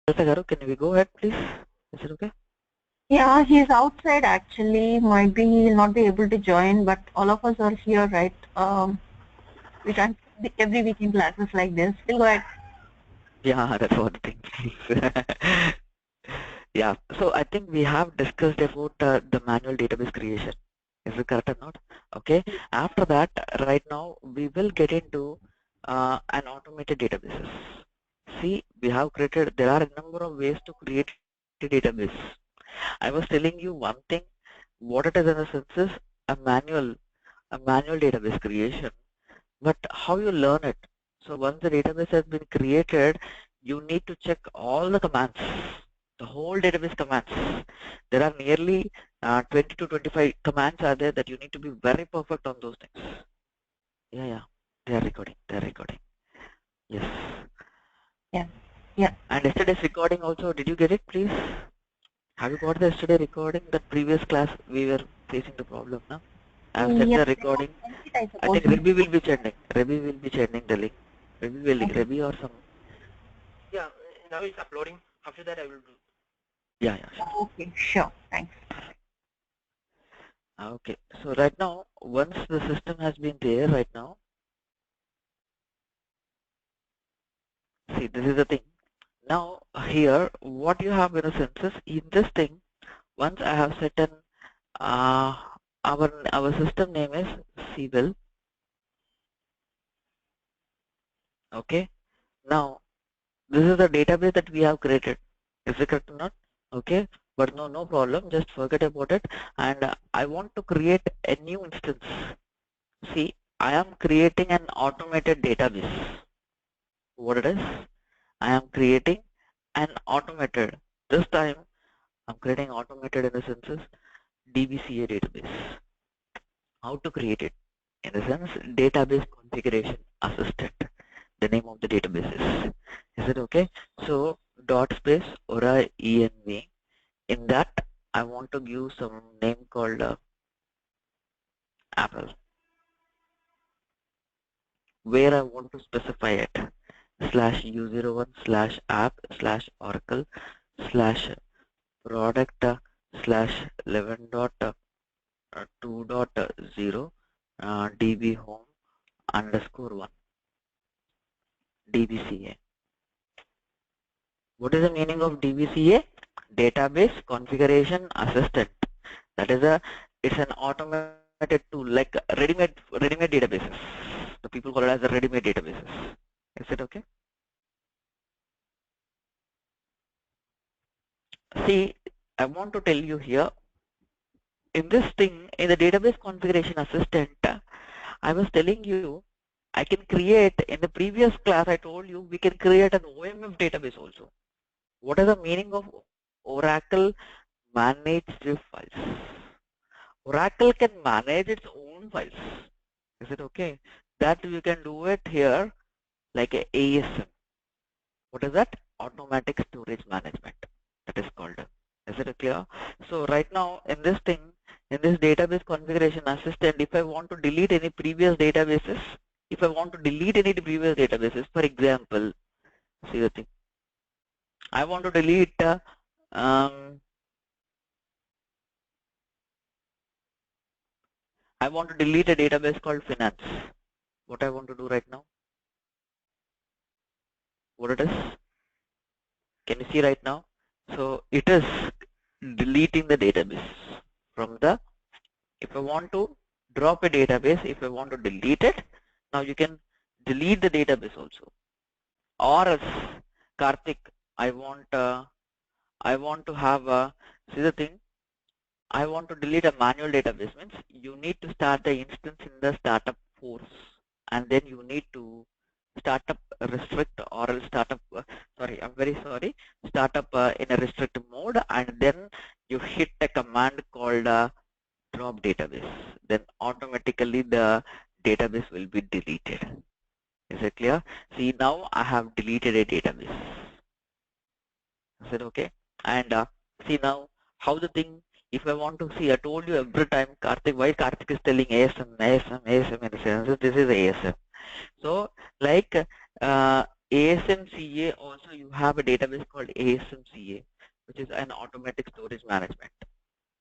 Can we go ahead, please? Is it okay? Yeah, he's outside actually. Might be he'll not be able to join, but all of us are here, right? We can't every week in classes like this. We'll go ahead. Yeah, that's what the thing is. Yeah, so I think we have discussed about the manual database creation. Is it correct or not? Okay. After that, right now we will get into an automated databases. See, we have created. There are a number of ways to create a database. I was telling you one thing. What it is in the sense is a manual, a manual database creation. But how you learn it? So once the database has been created, you need to check all the commands, the whole database commands. There are nearly 20 to 25 commands are there that you need to be very perfect on those things. Yeah, yeah, they are recording, they are recording. Yes. Yeah, yeah. And yesterday's recording also, did you get it, please? Have you got the yesterday recording? That previous class we were facing the problem, no? I have sent Yeah, the they have recording. sent it, I I suppose. think Rebi will be sending. Rebi will be sending the link. Okay. Rebi or some. Yeah, now it's uploading. After that, I will do. Yeah, yeah, sure. Okay, sure. Thanks. Okay, so right now, once the system has been there right now, see, this is the thing. Now, here, what you have in a sense is, in this thing, once I have set an, uh, our system name is Civil. Okay, now, this is the database that we have created. Is it correct or not? Okay, but no problem, just forget about it. And I want to create a new instance. See, I am creating an automated database. What it is? I am creating an automated. This time I'm creating automated in the sense DBCA database. How to create it? In the sense database configuration assistant. The name of the database is it okay? So dot space Aura env. In that I want to give some name called Apple. Where I want to specify it slash u01 slash app slash oracle slash product slash 11.2.0 db home underscore 1 dbca. What is the meaning of dbca? Database configuration assistant. That is a, it's an automated tool like ready-made databases. The people call it as a ready-made databases. Is it okay? See, I want to tell you here in this thing in the database configuration assistant, I was telling you I can create in the previous class I told you we can create an OMF database also. What is the meaning of Oracle managed files? Oracle can manage its own files. Is it okay? That you can do it here like a ASM. What is that? Automatic storage management. That is called. Is it clear? So right now in this thing, in this database configuration assistant, if I want to delete any previous databases, for example, see the thing, I want to delete um, I want to delete a database called finance. What I want to do right now? What it is? Can you see right now? So it is deleting the database from the, if I want to drop a database, if I want to delete it, now you can delete the database also. Or else, Karthik, I want to have a, see the thing, I want to delete a manual database means you need to start the instance in the startup force and then you need to startup restrict or else startup, sorry, I'm very sorry, startup in a restrict mode and then you hit a command called drop database. Then automatically the database will be deleted. Is it clear? See now I have deleted a database. Is it okay? And see now how the thing, if I want to see, I told you every time Karthik, why Karthik is telling ASM, ASM, ASM in the sense this is ASM. So like ASMCA also you have a database called ASMCA, which is an automatic storage management.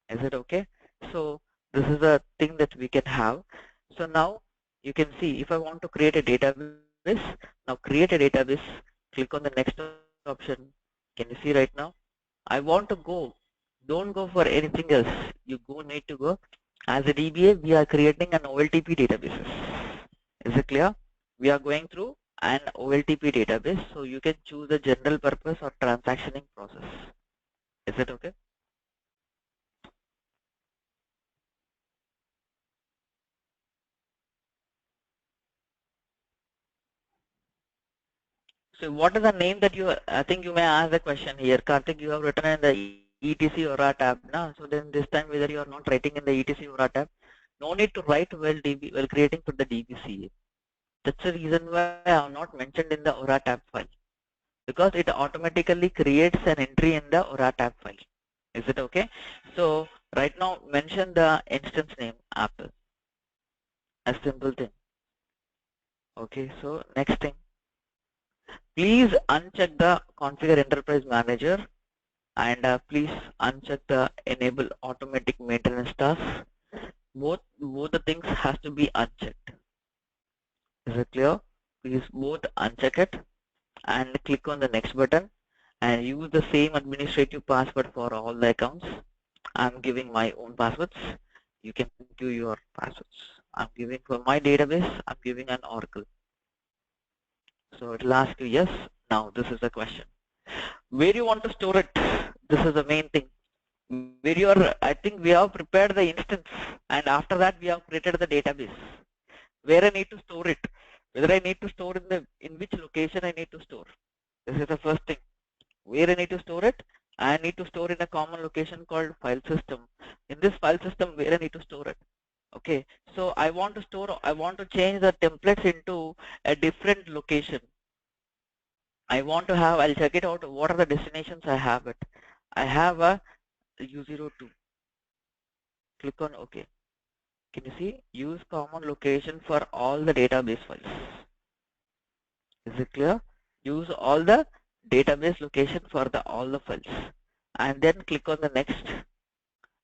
Is it okay? So this is a thing that we can have. So now you can see if I want to create a database, now create a database, click on the next option. Can you see right now? I want to go, don't go for anything else. You need to go as a DBA, we are creating an OLTP databases. Is it clear? We are going through an OLTP database, so you can choose the general purpose or transactioning process. Is it okay? So what is the name that you, I think you may ask the question here. Karthik, you have written in the ETC Aura tab now. So then this time whether you are not writing in the ETC Aura tab, no need to write while creating for the DBCA. That's the reason why I have not mentioned in the Aura tab file. Because it automatically creates an entry in the Aura tab file. Is it okay? So right now mention the instance name Apple. A simple thing. Okay, so next thing. Please uncheck the configure enterprise manager and please uncheck the enable automatic maintenance tasks. Both the things has to be unchecked. Is it clear? Please both uncheck it and click on the next button and use the same administrative password for all the accounts. I'm giving my own passwords. You can give your passwords. I'm giving for my database, I'm giving an Oracle. So it will ask you yes. Now this is the question. Where you want to store it? This is the main thing. Where you are, I think we have prepared the instance and after that we have created the database. Where I need to store it? Whether I need to store in which location I need to store. This is the first thing. Where I need to store it? I need to store in a common location called file system. In this file system, where I need to store it? Okay, so I want to change the templates into a different location. I want to have, I'll check it out. What are the destinations I have it? I have a U02. Click on OK. Can you see? Use common location for all the database files. Is it clear? Use all the database location for all the files. And then click on the next.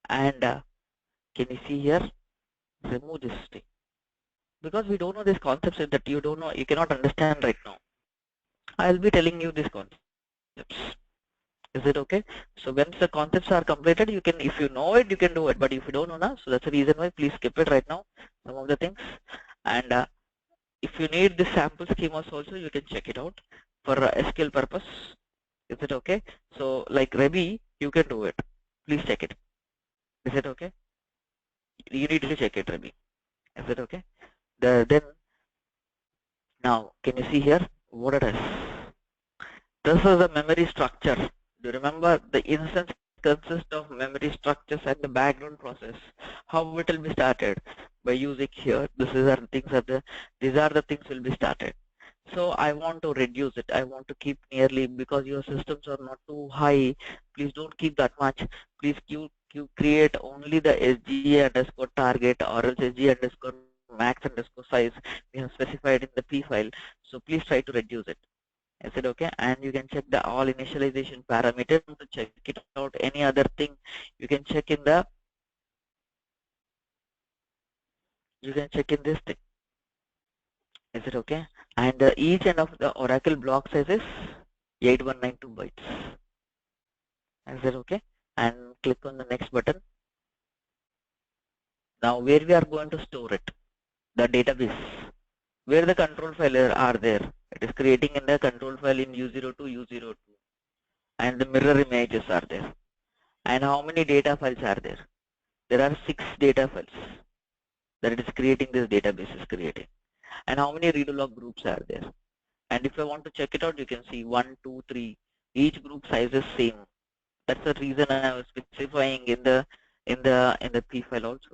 And can you see here? Remove this thing. Because we don't know these concepts that you don't know, you cannot understand right now. I'll be telling you these concepts. Is it okay? So once the concepts are completed, you can, if you know it, you can do it. But if you don't know now, so that's the reason why please skip it right now. Some of the things. And if you need the sample schemas also, you can check it out for SQL purpose. Is it okay? So like Ruby, you can do it. Please check it. Is it okay? You need to check it, Ruby. Is it okay? Then now, can you see here what it is? This is a memory structure. Do you remember the instance consists of memory structures and the background process? How it will be started by using here. These are the things will be started. So I want to reduce it. I want to keep nearly, because your systems are not too high. Please don't keep that much. Please you create only the SGA underscore target or else SGA underscore max underscore size we have specified in the P file. So please try to reduce it. Is it okay? And you can check the all initialization parameters to check it out. Any other thing you can check in the, you can check in this thing. Is it okay? And each end of the Oracle block size is 8192 bytes. Is it okay? And click on the next button. Now where we are going to store it? The database. Where the control file are there. It is creating in the control file in U02, U02. And the mirror images are there. And how many data files are there? There are 6 data files that it is creating, this database is creating. And how many redo log groups are there? And if I want to check it out, you can see 1, 2, 3. Each group size is same. That's the reason I was specifying in the P file also.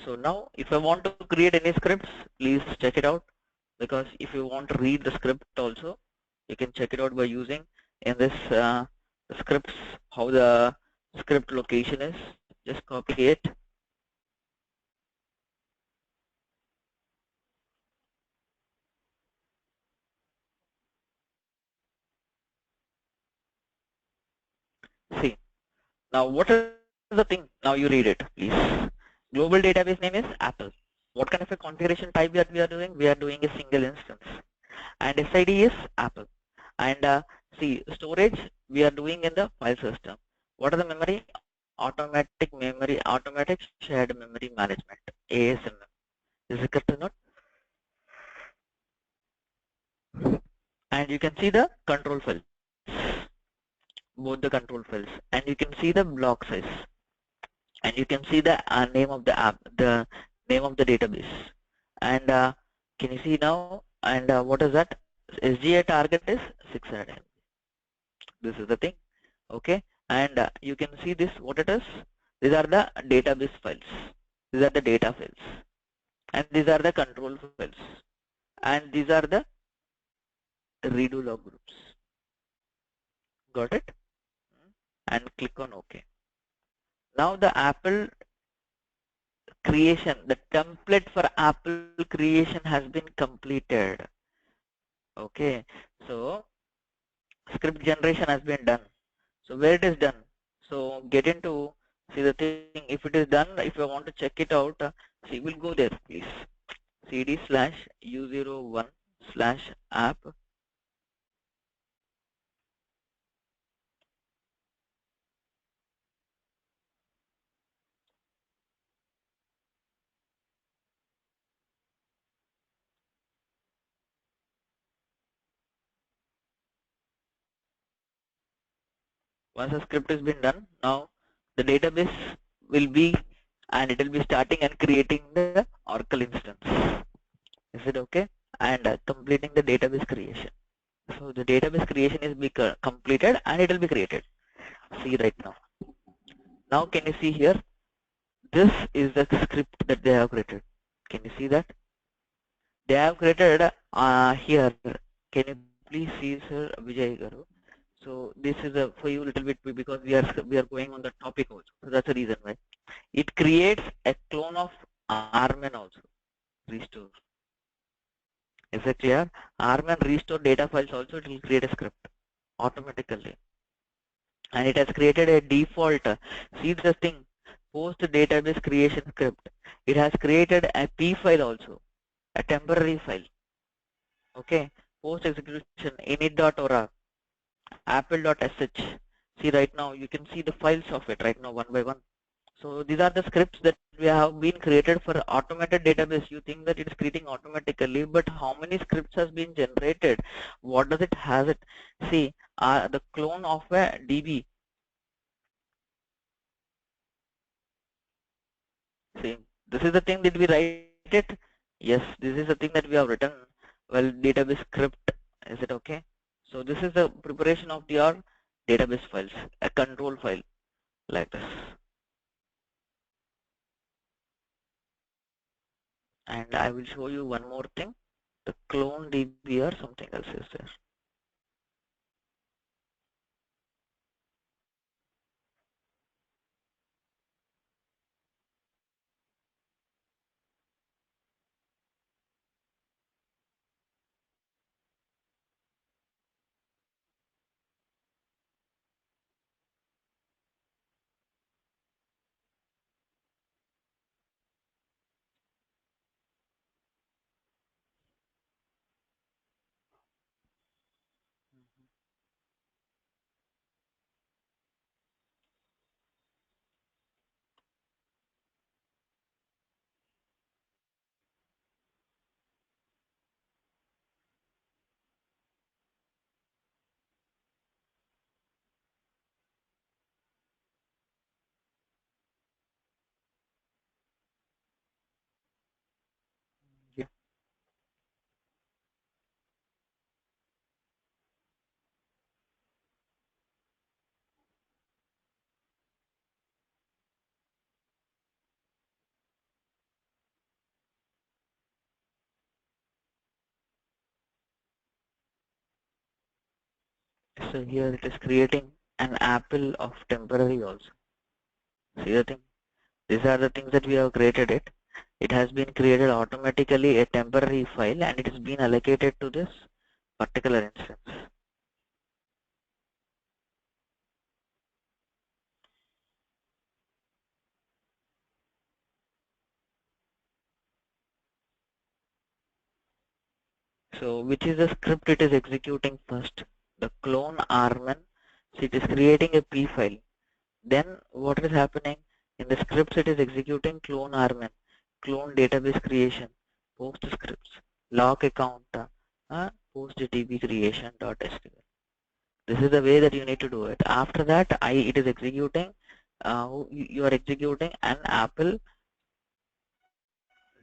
So now if I want to create any scripts, please check it out, because if you want to read the script also, you can check it out by using in this scripts how the script location is. Just copy it. See, now what is the thing? Now you read it, please. Global database name is Apple. What kind of a configuration type that we are doing? We are doing a single instance. And SID is Apple. And see, storage we are doing in the file system. What are the memory? Automatic shared memory management, ASMM. Is it correct or not? And you can see the control files, both the control files, and you can see the block size, and you can see the name of the app, the name of the database. And can you see now? And what is that? SGA target is 600 MB. This is the thing. Okay, and you can see this, what it is. These are the database files, these are the data files, and these are the control files, and these are the redo log groups. Got it? And click on OK. Now the Apple creation, the template for Apple creation has been completed. Okay, so script generation has been done. So where it is done? So get into, see the thing, if it is done, if you want to check it out, see, we'll go there, please. cd/u01/app. Once the script has been done, now the database will be, and it will be starting and creating the Oracle instance. Is it okay? And completing the database creation. So the database creation is be completed and it will be created. See right now. Now can you see here? This is the script that they have created. Can you see that? They have created here. Can you please see, sir, Vijay Garu? So this is for you a little bit, because we are going on the topic also. So that's the reason why. It creates a clone of RMAN also. Restore. Is it clear? RMAN restore data files also, it will create a script automatically. And it has created a default, see the thing, post database creation script. It has created a P file also, a temporary file. Okay, post execution init.ora, apple.sh. See right now, you can see the files of it right now one by one. So these are the scripts that we have been created for automated database. You think that it is creating automatically, but how many scripts has been generated? What does it has it? See, the clone of a DB. See, this is the thing that we write it. Yes, this is the thing that we have written. Well, database script. Is it okay? So this is the preparation of your database files, a control file like this. And I will show you one more thing. The clone DB or something else is there. Yeah. So here it is creating an apple of temporary also. See the thing? These are the things that we have created it. It has been created automatically a temporary file and it has been allocated to this particular instance. So which is the script it is executing first? The clone R1. So it is creating a P file. Then what is happening in the scripts? It is executing clone R1, clone database creation, post scripts, lock account, post DB creation .html. This is the way that you need to do it. After that, it is executing. You are executing an apple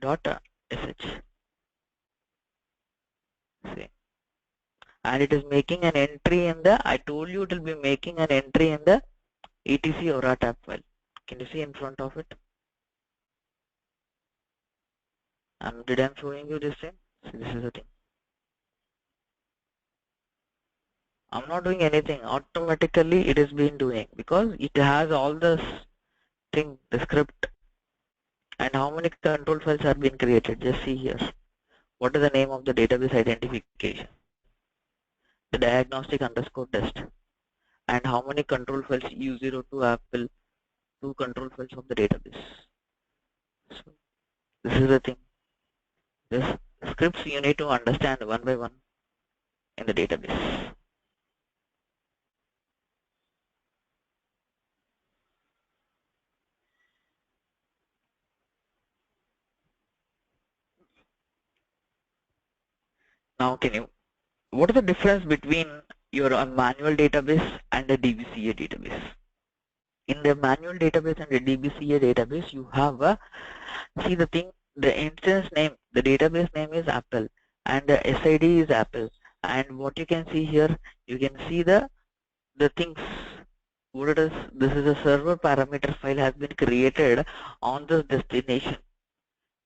.sh. See, and it is making an entry in the. I told you it will be making an entry in the etc aura tab file. Can you see in front of it? Did I'm showing you this thing? See, this is the thing. I'm not doing anything. Automatically it is being doing because it has all the thing, the script, and how many control files are being created. Just see here. What is the name of the database identification? The diagnostic underscore test. And how many control files? U02 Apple, 2 control files of the database. So this is the thing. This scripts you need to understand one by one in the database. Now what is the difference between your manual database and a DBCA database? In the manual database and the DBCA database, you have a, see the thing, the instance name, the database name is Apple and the SID is Apple. And what you can see here, you can see the things, what it is. This is a server parameter file has been created on this destination.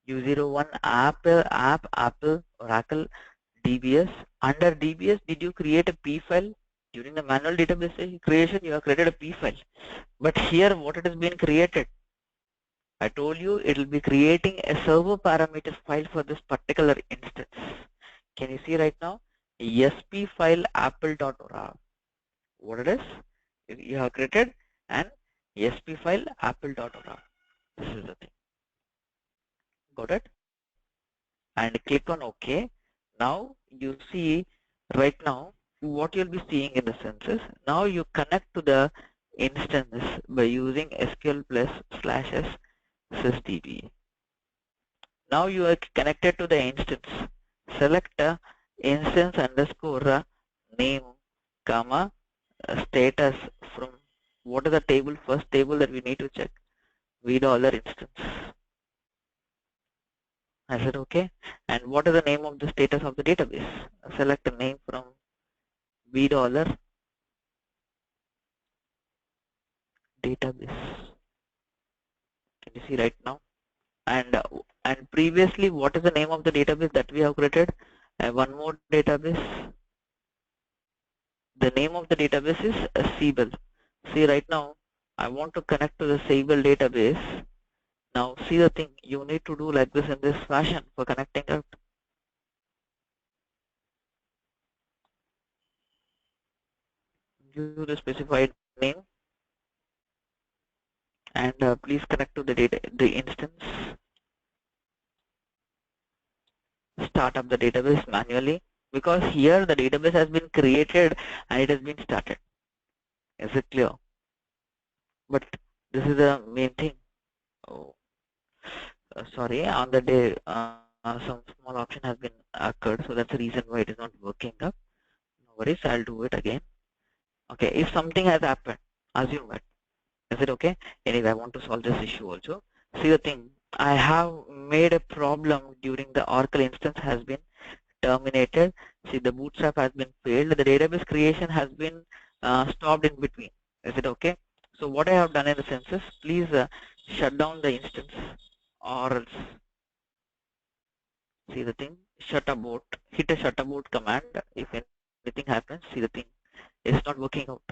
U01 app Apple Oracle DBS. Under DBS, did you create a P file? During the manual database creation, you have created a P file. But here, what it has been created? I told you it will be creating a server parameter file for this particular instance. Can you see right now? SP file apple.org. What it is? You have created an SP file apple.org. This is the thing. Got it? And click on OK. Now you see right now what you'll be seeing in the census. Now you connect to the instance by using SQL plus /s sysdb. Now you are connected to the instance. Select instance underscore name comma status from what is the table, first table that we need to check, $v instance. I said okay. And what is the name of the status of the database? Select a name from $v database. Can you see right now? And previously, what is the name of the database that we have created? One more database. The name of the database is Siebel. See right now, I want to connect to the Siebel database. Now see the thing, you need to do like this in this fashion for connecting out. Give the specified name and please connect to the instance. Start up the database manually because here the database has been created and it has been started. Is it clear? But this is the main thing. Oh, sorry, on the day some small option has been occurred, so that's the reason why it is not working up. No worries, I'll do it again. Okay, if something has happened, assume it. Is it okay? Anyway, I want to solve this issue also. See the thing, I have made a problem during the Oracle instance has been terminated. See, the bootstrap has been failed. The database creation has been stopped in between. Is it okay? So what I have done in the census, please shut down the instance or else. See the thing, shut about, hit a shut about command. If anything happens, see the thing, it's not working out.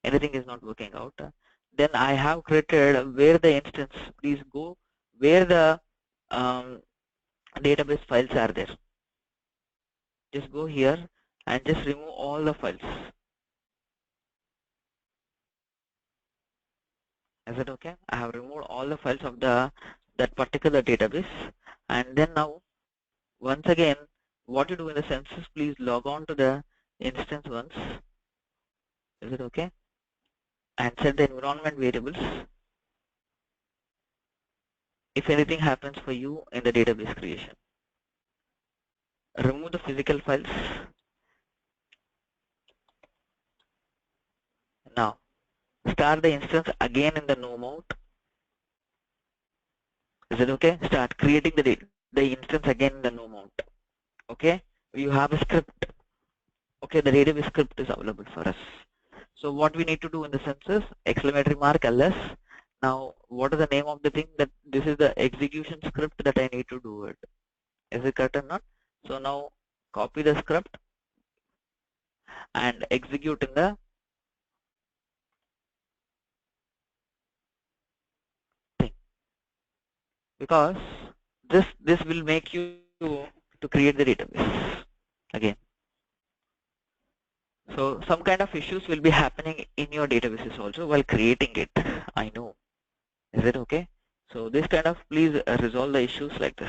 Anything is not working out. Then I have created where the instance, please go where the database files are there. Just go here and just remove all the files. Is it okay? I have removed all the files of that particular database, and then now once again what you do in the sense is please log on to the instance once. Is it okay? And set the environment variables. If anything happens for you in the database creation, remove the physical files. Now start the instance again in the no mode. Is it okay? Start creating the instance again in the no mode. Okay, you have a script. Okay, the database script is available for us. So what we need to do in the sense is exclamatory mark ls. Now what is the name of the thing? That this is the execution script that I need to do it. Is it correct or not? So now copy the script and execute in the thing, because this will make you to create the database again. So some kind of issues will be happening in your databases also while creating it. I know. Is it okay? So this kind of, please resolve the issues like this.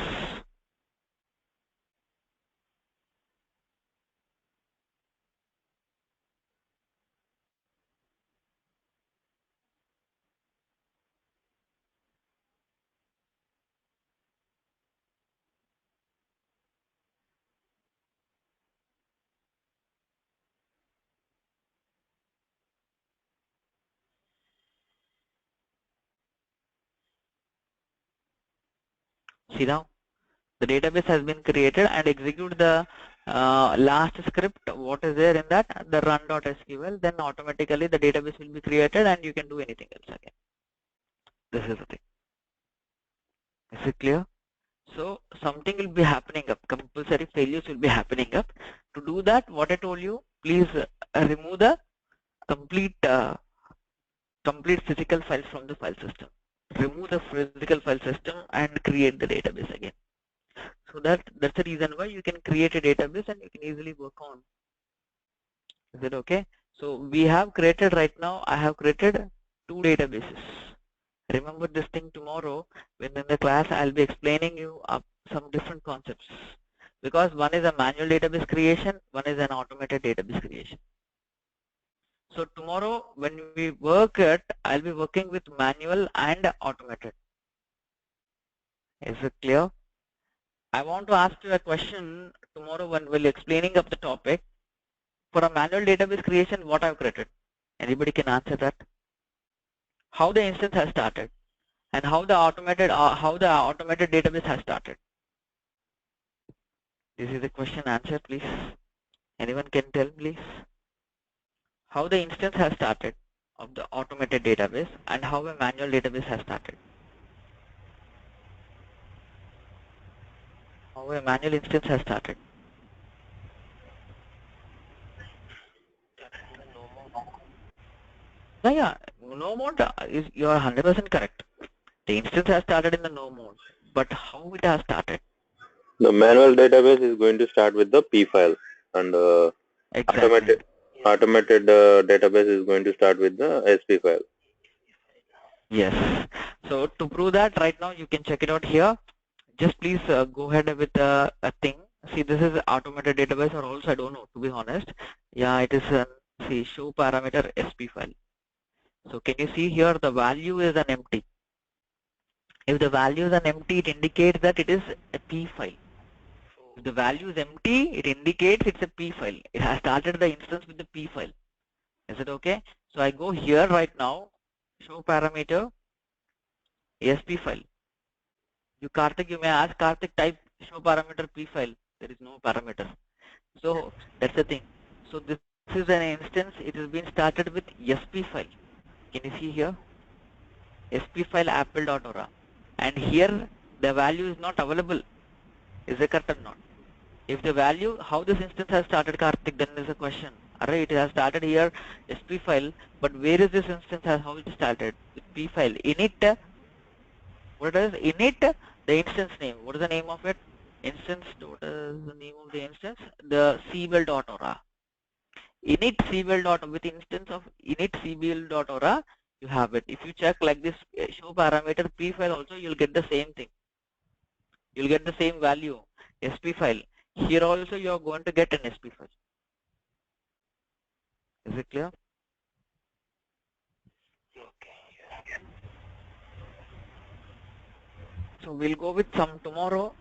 See now, the database has been created, and execute the last script. What is there in that? The run.sql. Then automatically the database will be created, and you can do anything else again. This is the thing. Is it clear? So something will be happening up. Compulsory failures will be happening up. To do that, what I told you, please remove the complete physical files from the file system. Remove the physical file system and create the database again. So that's the reason why you can create a database and you can easily work on. Is it okay? So we have created right now, I have created 2 databases. Remember this thing tomorrow when in the class I'll be explaining you some different concepts, because one is a manual database creation, one is an automated database creation. So tomorrow when we work it, I'll be working with manual and automated. Is it clear? I want to ask you a question tomorrow when we're explaining up the topic. For a manual database creation, what I've created? Anybody can answer that? How the instance has started, and how the automated database has started. This is the question answer, please. Anyone can tell, please? How the instance has started of the automated database and how a manual database has started. How a manual instance has started. Yeah, no mode is, you are 100% correct. The instance has started in the no mode, but how it has started? The manual database is going to start with the P file, and Exactly. automated database is going to start with the SP file. Yes. So to prove that, right now you can check it out here. Just please go ahead with a thing. See, this is automated database, or also I don't know, to be honest. Yeah, it is see, show parameter SP file. So can you see here the value is an empty. If the value is an empty, it indicates that it is a P file. If the value is empty, it indicates it's a P file. It has started the instance with the P file. Is it okay? So I go here right now, show parameter SP file. Karthik, you may ask, Karthik, type show parameter P file. There is no parameter. So that's the thing. So this is an instance. It has been started with SP file. Can you see here? SP file apple.ora. And here the value is not available. Is it correct or not? If the value, how this instance has started, Karthik, then there is a question. Alright, it has started here SP file, but where is this instance, how it started? With P file. Init, what is init? The instance name. What is the name of it? Instance, what is the name of the instance? The cbl.ora. Init cbl. With instance of init cbl.ora, you have it. If you check like this, show parameter P file also, you'll get the same thing. You'll get the same value, SP file. Here also you are going to get an SP file. Is it clear? Okay. So we'll go with some tomorrow,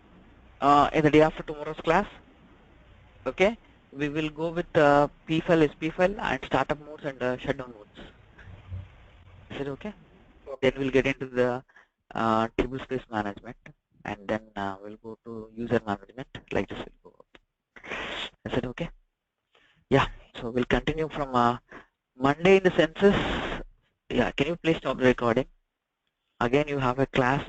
in the day after tomorrow's class. Okay, we will go with P file, SP file, and startup modes and shutdown modes. Is it okay? Then we'll get into the table space management, and then we'll go to user management. Like this, we'll go. Is it okay? Yeah. So we'll continue from Monday in the census. Yeah. Can you please stop the recording? Again, you have a class